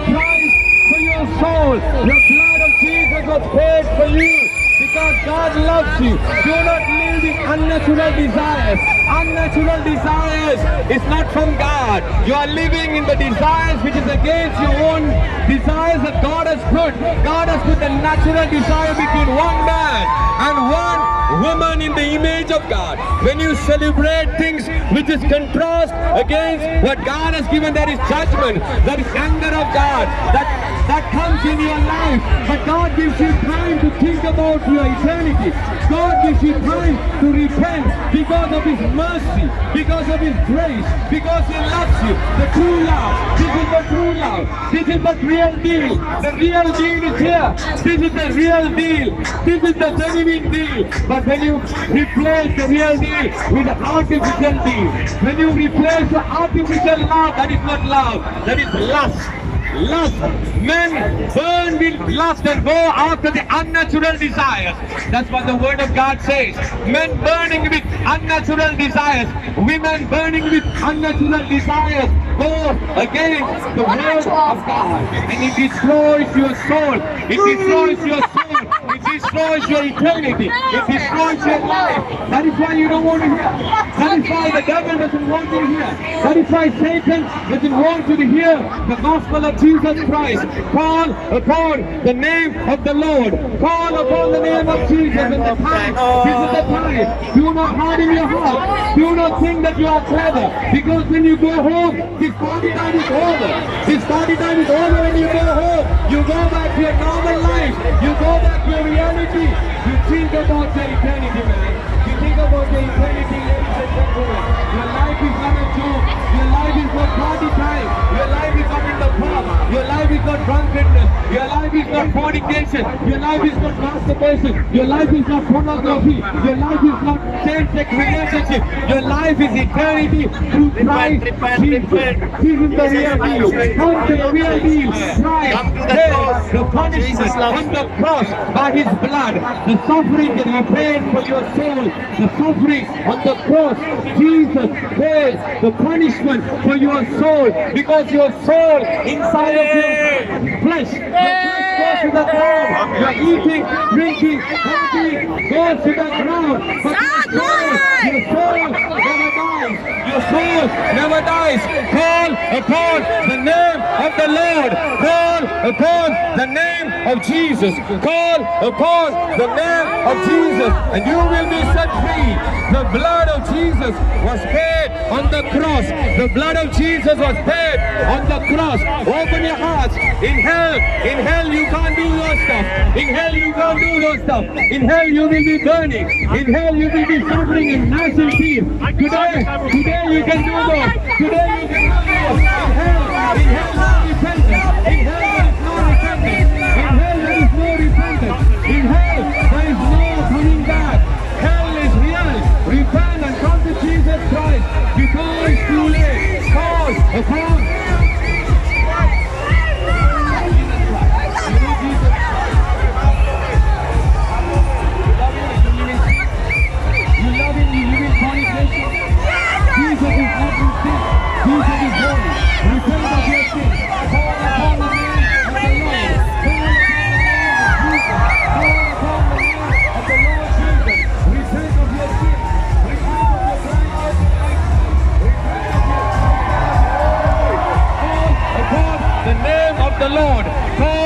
price for your soul. The blood of Jesus was paid for you because God loves you. Do not live in unnatural desires. Unnatural desires is not from God. You are living in the desires which is against your own desires that God has put. God has put the natural desire between one man and one woman in the image of God. When you celebrate things which is contrast against what God has given, there is judgment, there is anger of God that comes in your life. But God gives you time to think about your eternity. God gives you time to repent because of His mercy, because of His grace, because He loves you. The true love. This is the true love. This is the real deal. The real deal is here. This is the real deal. This is the genuine deal. But when you replace the real deal with the artificial deal, when you replace the artificial love, that is not love, that is lust. Lust. Men burn with lust and go after the unnatural desires. That's what the word of God says. Men burning with unnatural desires. Women burning with unnatural desires go against the word of God. And it destroys your soul. It destroys your soul. It destroys your eternity. It destroys your life. That is why you don't want to hear. That is why the devil doesn't want you to hear. That is why Satan doesn't want you to hear the gospel of Jesus Christ. Call upon the name of the Lord. Call upon the name of Jesus in the time. This is the time. Do not harden your heart. Do not think that you are clever. Because when you go home, this party time is over. This party time is over when you go home. You go back to your normal life. You go back to your reality. You think about your eternity, man. You think about your eternity, ladies and gentlemen. Your life is not a joke. Your life is not party time. Your life is not in the pub. Your life is not drunkenness. Your life is not fornication. Your life is not masturbation. Your life is not pornography. Your life is not same-sex relationship. Your life is eternity through Christ Jesus. This is the real deal. Come to the real deal. Christ paid the punishment on the cross by His blood. The suffering that He paid for your soul. The suffering on the cross. Jesus paid the punishment for your soul because your soul inside of your flesh. Your flesh goes to the ground. You're eating, drinking, partying, goes to the ground. But your soul never dies. Your soul never dies. Call upon the name of the Lord. Call upon the name of Jesus. Call upon the name of Jesus and you will be set free. The blood of Jesus was paid on the cross. The blood of Jesus was paid on the cross. Open your hearts. In hell you can't do those stuff. In hell you can't do those stuff. In hell you will be burning. In hell you will be suffering in massive pain. Today you can do those. Today you can do those. In hell no repentance. In hell there is no repentance. In hell there is no repentance. In hell there is no coming back. Hell is real. Repent and come to Jesus Christ before it's too late. Call upon the Lord. Call